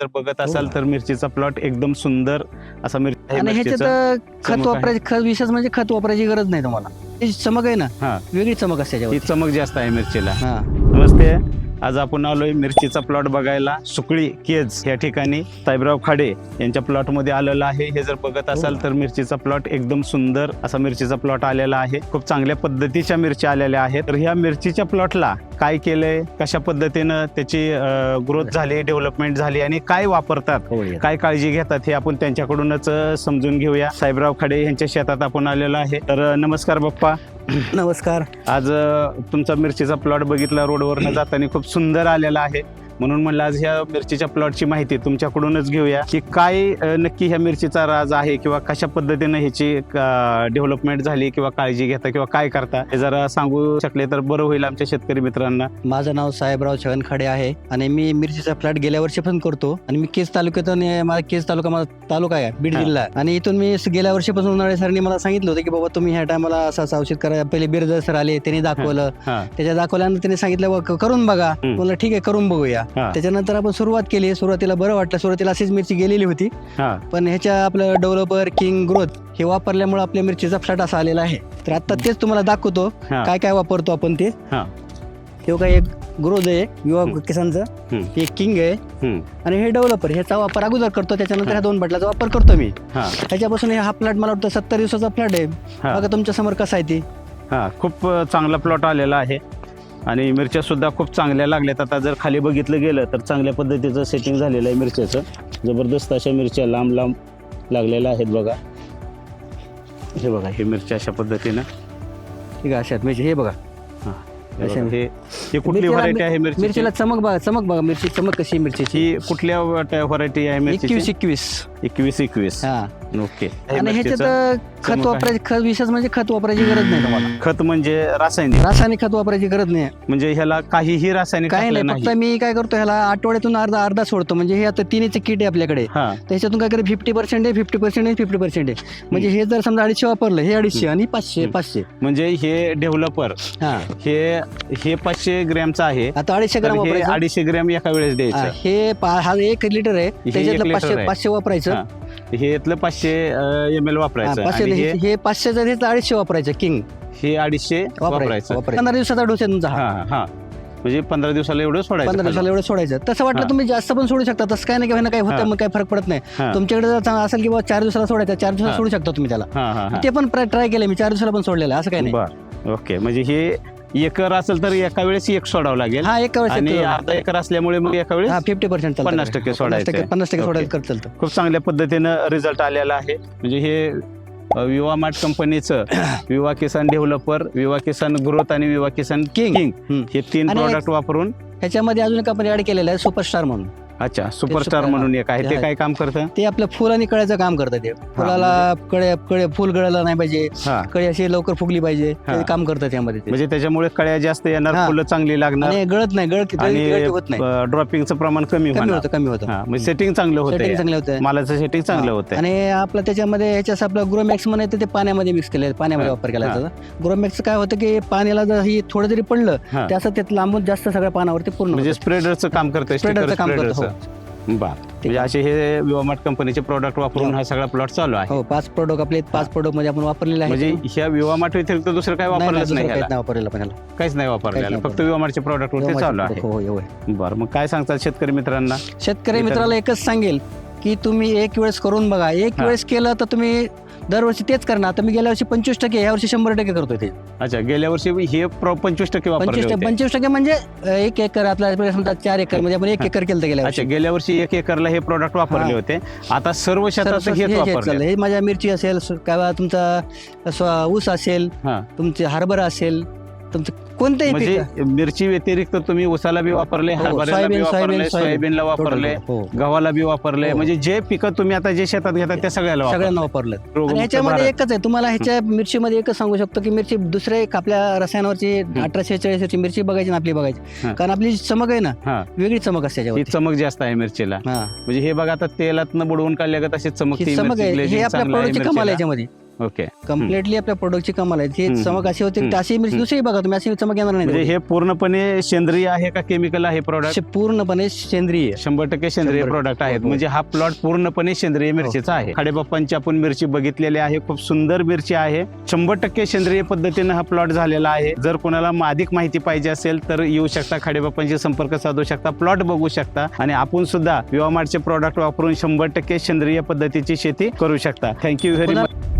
जर बघत असाल तर मिरचीचा प्लॉट एकदम सुंदर असा मिरची आणि ह्याच्यात खत वापरायची विशेष म्हणजे खत वापरायची गरज नाही तुम्हाला. ही चमक आहे ना, हा वेगळी चमक असते ही त्याच्यावर. चमक जास्त आहे मिरचीला. हा नमस्ते, आज आपण आलोय मिरचीचा प्लॉट बघायला. सुकळी केज या ठिकाणी साहेबराव खाडे यांच्या प्लॉट मध्ये आलेला आहे. हे जर बघत असाल तर मिरचीचा प्लॉट एकदम सुंदर असा मिरचीचा प्लॉट आलेला आहे. खूप चांगल्या पद्धतीच्या मिरच्या आलेल्या आहेत. तर ह्या मिरचीच्या प्लॉटला काय केलंय, कशा पद्धतीनं त्याची ग्रोथ झाली, डेव्हलपमेंट झाली आणि काय वापरतात, काय काळजी घेतात हे आपण त्यांच्याकडूनच समजून घेऊया. साहेबराव खाडे यांच्या शेतात आपण आलेलो आहे. तर नमस्कार बाप्पा. नमस्कार. आज तुमचा मिरचीचा प्लॉट बघितला, रोडवरनं जाताना खूप सुंदर आलेला आहे. म्हणून म्हणलं आज ह्या मिरचीच्या प्लॉटची माहिती तुमच्याकडूनच घेऊया की काय नक्की ह्या मिरचीचा राज आहे किंवा कशा पद्धतीनं ह्याची डेव्हलपमेंट झाली किंवा काळजी घेता किंवा काय करता हे जरा सांगू शकले तर बरं होईल आमच्या शेतकरी मित्रांना. माझं नाव साहेबराव छगन खाडे आहे आणि मी मिरचीचा प्लॉट गेल्या वर्षी पण करतो आणि मी केज तालुक्यातून माझा केज तालुका माझा तालुका आहे, बीड जिल्हा. आणि इथून मी गेल्या वर्षीपासून उन्हाळे सरांनी मला सांगितलं होतं की बाबा तुम्ही ह्या टायमाला असं औषध करा. पहिले बिरजर सर आले, त्यांनी दाखवलं. त्याच्या दाखवल्यानंतर त्यांनी सांगितलं करून बघा. म्हणलं ठीक आहे, करून बघूया. त्याच्यानंतर आपण सुरुवात केली. सुरुवातीला बरं वाटलं. सुरुवातीला अशीच मिरची गेलेली होती, पण ह्याच्या आपलं डेव्हलपर किंग ग्रोथ हे वापरल्यामुळे आपल्या मिरचीचा फ्लॅट असा आलेला आहे. तर आता तेच तुम्हाला दाखवतो काय काय वापरतो आपण ते. हे काय एक ग्रोथ आहे युवा किसानचं, हे किंग आहे आणि हे डेव्हलपर ह्याचा वापर अगोदर करतो. त्याच्यानंतर ह्या 2 बटलाचा वापर करतो मी. ह्याच्यापासून हा फ्लॅट मला वाटतं 70 दिवसाचा फ्लॅट आहे. बघा तुमच्या समोर कसा आहे ती. खूप चांगला प्लॉट आलेला आहे आणि मिरच्या सुद्धा खूप चांगल्या लागल्यात. आता जर खाली बघितलं गेलं तर चांगल्या पद्धतीचं सेटिंग झालेलं आहे मिरच्याचं. जबरदस्त अशा मिरच्या लांब लांब लागलेल्या आहेत. बघा हे बघा, हे मिरच्या अशा पद्धतीनं ठीक आहे. अशात म्हणजे हे बघा, हे कुठली व्हरायटी आहे मिरचीला? चमक बघा, चमक बघा मिरची चमक कशी आहे मिरचीची. ही कुठल्या व्हरायटी आहे मिरची? 21. हा ओके. आणि ह्याच्यात खत वापरायची विशेष म्हणजे खत वापरायची गरज नाही तुम्हाला. खत म्हणजे रासायनिक खत वापरायची गरज नाही. म्हणजे ह्याला काहीही रासायनिक काही नाही. फक्त मी काय करतो, ह्याला आठवड्यातून अर्धा सोडतो. म्हणजे हे आता 3चे किट आहे आपल्याकडे. त्याच्यातून काय करतो 50% आहे, 50% आहे, 50% आहे. म्हणजे हे जर समजा 250 वापरलं, हे 250 आणि 500. म्हणजे हे डेव्हलपर हे 500 ग्रॅमचं आहे. आता 250 ग्रॅम 250 ग्रॅम एका वेळेस द्यायचं. हे हा 1 लिटर आहे, त्याच्यातलं 500 वापरायचं. हे 500 ml वापरायचं. हे 500 जर 250 वापरायचं किंग. हे 250 वापरायचं. 15 दिवसाचा डोस आहे तुमचा. म्हणजे 15 दिवसाला एवढं सोडायचं. 15 दिवसाला एवढं सोडायचं. तसं वाटलं तुम्ही जास्त पण सोडू शकता. तसं काय नाही की काय होतं, मग काही फरक पडत नाही. तुमच्याकडे जर असेल की 4 दिवसाला सोडायचं, 4 दिवसाला सोडू शकता तुम्ही त्याला. ते पण ट्राय केलं मी, 4 दिवसाला पण सोडलेलं, असं काही नाही. ओके. म्हणजे हे एकर असेल तर एका वेळेस एक सोडावं लागेल. एका वेळेस. आणि अर्धा एकर असल्यामुळे मग एका वेळेस 50% 50% सोडायचं. 50% सोडायचं चालतं. खूप चांगल्या पद्धतीनं रिझल्ट आलेला आहे. म्हणजे हे विवा मार्ट कंपनीचं विवा किसान डेव्हलपर, विवा किसान ग्रोथ आणि विवा किसान किंग हे 3 प्रोडक्ट वापरून ह्याच्यामध्ये अजून कंपनी ऍड केलेलं आहे सुपरस्टार म्हणून. अच्छा, सुपरस्टार म्हणून एक आहे. ते काय काम करतं? ते आपलं फुल आणि कळ्याचं काम करतं. ते फुलाला कळे फुल गळायला नाही पाहिजे, कळी अशी लवकर फुगली पाहिजे, ते काम करतं त्यामध्ये. म्हणजे त्याच्यामुळे कळ्या जास्त येणार, फुलं चांगली लागणार, गळत नाही, होत नाही, ड्रॉपिंगचं प्रमाण कमी होतं. म्हणजे सेटिंग चांगलं होतं, मालाचं सेटिंग चांगलं होतं. आणि आपलं त्याच्यामध्ये ह्याच्यास आपलं ग्रोमॅक्स म्हणायचं ते पाण्यामध्ये मिक्स केलं, पाण्यामध्ये वापर केला त्याचा. ग्रोमॅक्स काय होतं की पाण्याला जर ही थोडं जरी पडलं त्याचं त्यात लांबून जास्त सगळ्या पानावरती पूर्ण म्हणजे स्प्रेडरचं काम करतं. स्प्रेडरचं काम करतं. म्हणजे असे हे विवामार्ट कंपनीचे प्रोडक्ट वापरून हा सगळा प्लॉट चालू आहे. 5 प्रोडक्ट आपले 5 प्रोडक्ट मध्ये आपण वापरलेले आहे. म्हणजे ह्या विवामार्ट व्यतिरिक्त दुसरं काय वापरलंच नाही, वापरलेलं पण काहीच नाही वापरलेलं, फक्त विवामार्टचे प्रोडक्ट वरती चालू आहे. बरं, मग काय सांगतात शेतकरी मित्रांना? शेतकरी मित्राला एकच सांगेल की तुम्ही एक वेळेस करून बघा. एक वेळेस केलं तर तुम्ही दरवर्षी तेच करणार. आता मी गेल्या वर्षी 25%, ह्या वर्षी 100% करतोय ते. अच्छा, गेल्या वर्षी हे 25% वापरले होते. 25% म्हणजे 1 एकर आपल्या समजा 4 एकर मध्ये आपण 1 एकर केलं गेल्या वर्षी. अच्छा, गेल्या वर्षी 1 एकरला हे प्रोडक्ट वापरले होते. आता सर्व शेतात हेच वापरले. हे माझ्या मिरची असेल, काय तुमचा ऊस असेल, तुमचे हरभरा असेल, तुमचं कोणतेही म्हणजे मिरची व्यतिरिक्त तुम्ही ऊसाला बी वापरले, हरभऱ्याला बी वापरले, सोयाबीनला वापरले, गव्हाला बी वापरले. म्हणजे जे पिकं तुम्ही आता जे शेतात घेतात त्या सगळ्यांना वापरलं. आणि ह्याच्यामध्ये एकच आहे, तुम्हाला ह्याच्या मिरचीमध्ये एकच सांगू शकतो की मिरची दुसरे आपल्या रसायनावरची 1846 मिरची बघायची ना आपली बघायची, कारण आपली चमक आहे ना, वेगळी चमक असते त्याच्यावर. चमक जास्त आहे मिरचीला. म्हणजे हे बघा आता तेलात न बुडवून काढल्या का तशी चमक आहे. हे आपल्या प्रोडक्टची कमाल आहे याच्यामध्ये. ओके. कम्प्लिटली आपल्या प्रोडक्टची कमाल आहे. ही चमक अशी होती की अशी मिरची दुसरी बघा तुम्ही, अशी चमक येणार म्हणजे नाही. हे पूर्णपणे सेंद्रिय आहे का केमिकल आहे प्रोडक्ट? असे पूर्णपणे सेंद्रिय 100% सेंद्रिय 100% प्रोडक्ट आहेत. हो. म्हणजे हा प्लॉट पूर्णपणे सेंद्रिय मिरचीचा आहे. खाडेबाप्पांची आपण मिरची बघितलेली आहे, खूप सुंदर मिरची आहे. 100% सेंद्रिय पद्धतीने हा प्लॉट झालेला आहे. जर कोणाला अधिक माहिती पाहिजे असेल तर येऊ शकता, खाडेबाप्पांशी संपर्क साधू शकता, प्लॉट बघू शकता आणि आपण सुद्धा विवामार्टचे प्रोडक्ट वापरून 100% सेंद्रिय पद्धतीची शेती करू शकता. Thank you very much.